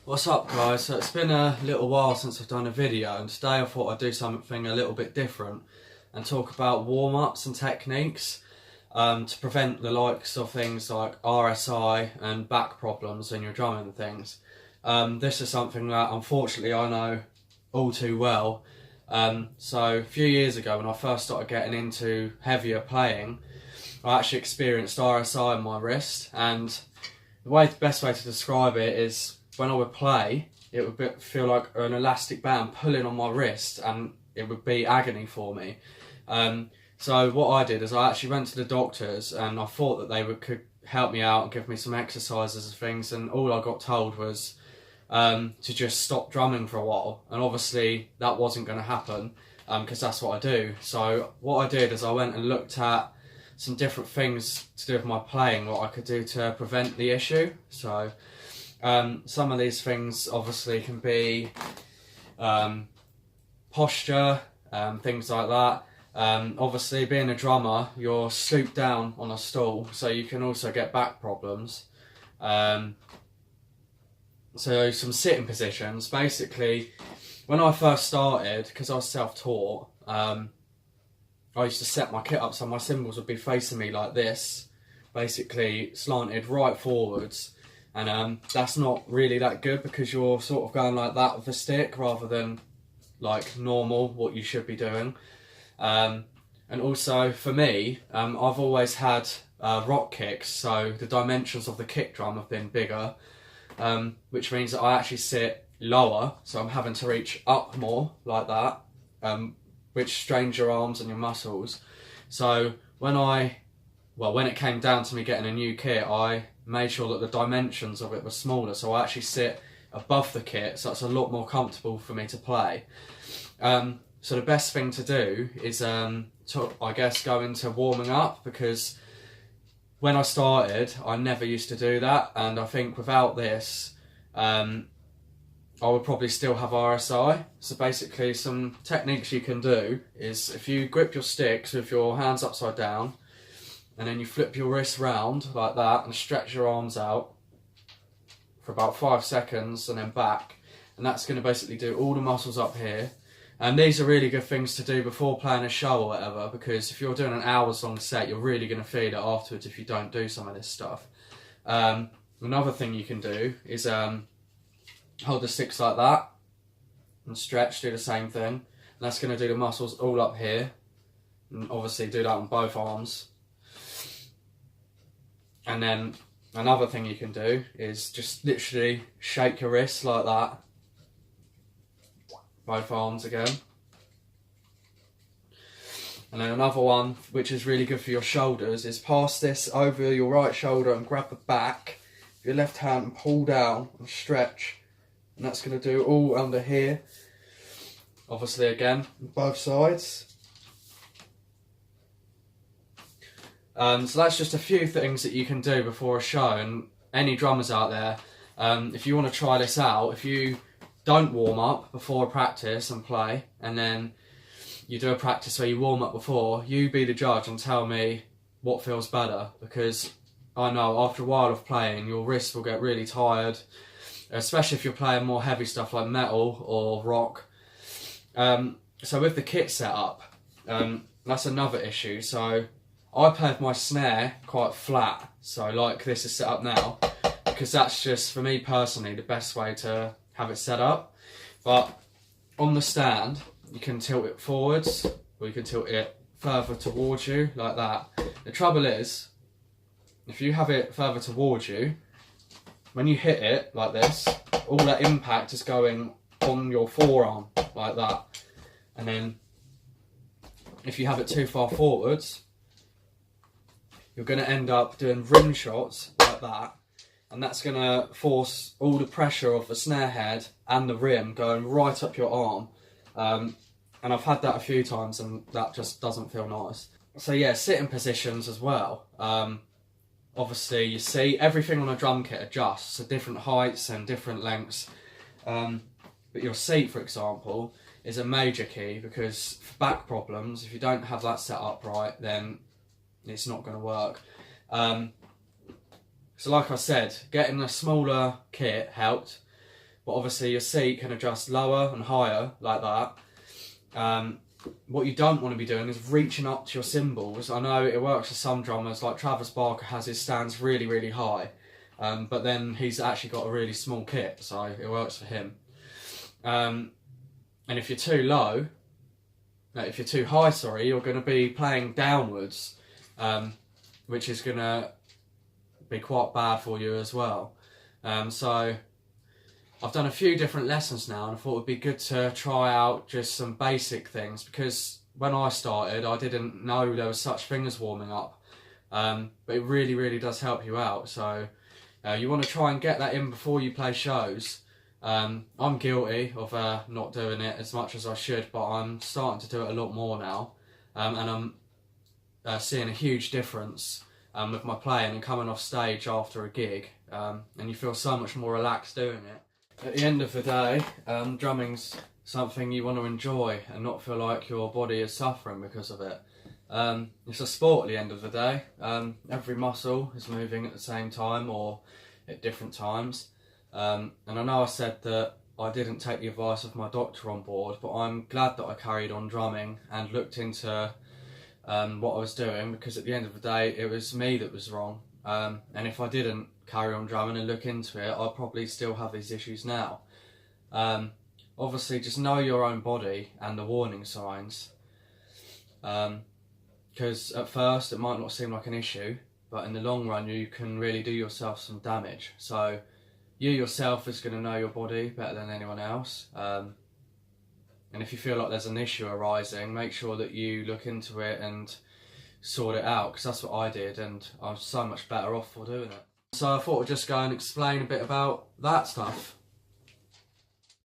What's up, guys? So it's been a little while since I've done a video, and today I thought I'd do something a little bit different and talk about warm-ups and techniques to prevent the likes of things like RSI and back problems when you're drumming things. This is something that unfortunately I know all too well. So a few years ago when I first started getting into heavier playing, I actually experienced RSI in my wrist, and the best way to describe it is when I would play, it would feel like an elastic band pulling on my wrist, and it would be agony for me. So what I did is I actually went to the doctors, and I thought that they could help me out and give me some exercises and things, and all I got told was to just stop drumming for a while, and obviously that wasn't going to happen because that's what I do. So what I did is I went and looked at some different things to do with my playing, what I could do to prevent the issue. So some of these things obviously can be posture, things like that. Obviously being a drummer, you're stooped down on a stool, so you can also get back problems. So some sitting positions. Basically, when I first started, because I was self-taught, I used to set my kit up so my cymbals would be facing me like this, basically slanted right forwards. And that's not really that good because you're sort of going like that with the stick rather than like normal, what you should be doing. And also for me, I've always had rock kicks, so the dimensions of the kick drum have been bigger, which means that I actually sit lower, so I'm having to reach up more like that, which strains your arms and your muscles. So when it came down to me getting a new kit, I made sure that the dimensions of it were smaller, so I actually sit above the kit, so it's a lot more comfortable for me to play. So the best thing to do is I guess go into warming up, because when I started I never used to do that, and I think without this I would probably still have RSI. So basically some techniques you can do is if you grip your sticks with your hands upside down, and then you flip your wrists round like that and stretch your arms out for about 5 seconds and then back. And that's going to basically do all the muscles up here. And these are really good things to do before playing a show or whatever, because if you're doing an hours long set, you're really going to feel it afterwards if you don't do some of this stuff. Another thing you can do is hold the sticks like that and stretch, do the same thing. And that's going to do the muscles all up here. And obviously do that on both arms. And then another thing you can do is just literally shake your wrists like that. Both arms again. And then another one, which is really good for your shoulders, is pass this over your right shoulder and grab the back of your left hand and pull down and stretch. And that's going to do all under here. Obviously again, both sides. So that's just a few things that you can do before a show, and any drummers out there, if you want to try this out, if you don't warm up before a practice and play, and then you do a practice where you warm up before, you be the judge and tell me what feels better, because I know after a while of playing your wrists will get really tired, especially if you're playing more heavy stuff like metal or rock. So with the kit setup, that's another issue. So I play with my snare quite flat, so like this is set up now, because that's just, for me personally, the best way to have it set up. But on the stand, you can tilt it forwards, or you can tilt it further towards you, like that. The trouble is, if you have it further towards you, when you hit it like this, all that impact is going on your forearm, like that. And then, if you have it too far forwards, you're going to end up doing rim shots like that, and that's going to force all the pressure of the snare head and the rim going right up your arm. And I've had that a few times, and that just doesn't feel nice. So yeah, sitting positions as well. Obviously you see everything on a drum kit adjusts at different heights and different lengths. But your seat, for example, is a major key, because for back problems, if you don't have that set up right, then it's not going to work. So like I said, getting a smaller kit helped. but obviously your seat can adjust lower and higher like that. What you don't want to be doing is reaching up to your cymbals. I know it works for some drummers, like Travis Barker has his stands really, really high, but then he's actually got a really small kit, so it works for him. And if you're too low, if you're too high, sorry, you're going to be playing downwards, which is going to be quite bad for you as well. So I've done a few different lessons now, and I thought it would be good to try out just some basic things, because when I started I didn't know there was such thing as warming up, but it really, really does help you out. So you want to try and get that in before you play shows. I'm guilty of not doing it as much as I should, but I'm starting to do it a lot more now, and I'm seeing a huge difference with my playing and coming off stage after a gig, and you feel so much more relaxed doing it. At the end of the day, drumming's something you want to enjoy and not feel like your body is suffering because of it. It's a sport at the end of the day. Every muscle is moving at the same time or at different times. And I know I said that I didn't take the advice of my doctor on board, but I'm glad that I carried on drumming and looked into what I was doing, because at the end of the day it was me that was wrong. And if I didn't carry on drumming and look into it, I'd probably still have these issues now. Obviously just know your own body and the warning signs, because at first it might not seem like an issue, but in the long run you can really do yourself some damage. So you yourself is going to know your body better than anyone else, and if you feel like there's an issue arising, make sure that you look into it and sort it out, because that's what I did, and I'm so much better off for doing it. So I thought I'd just go and explain a bit about that stuff.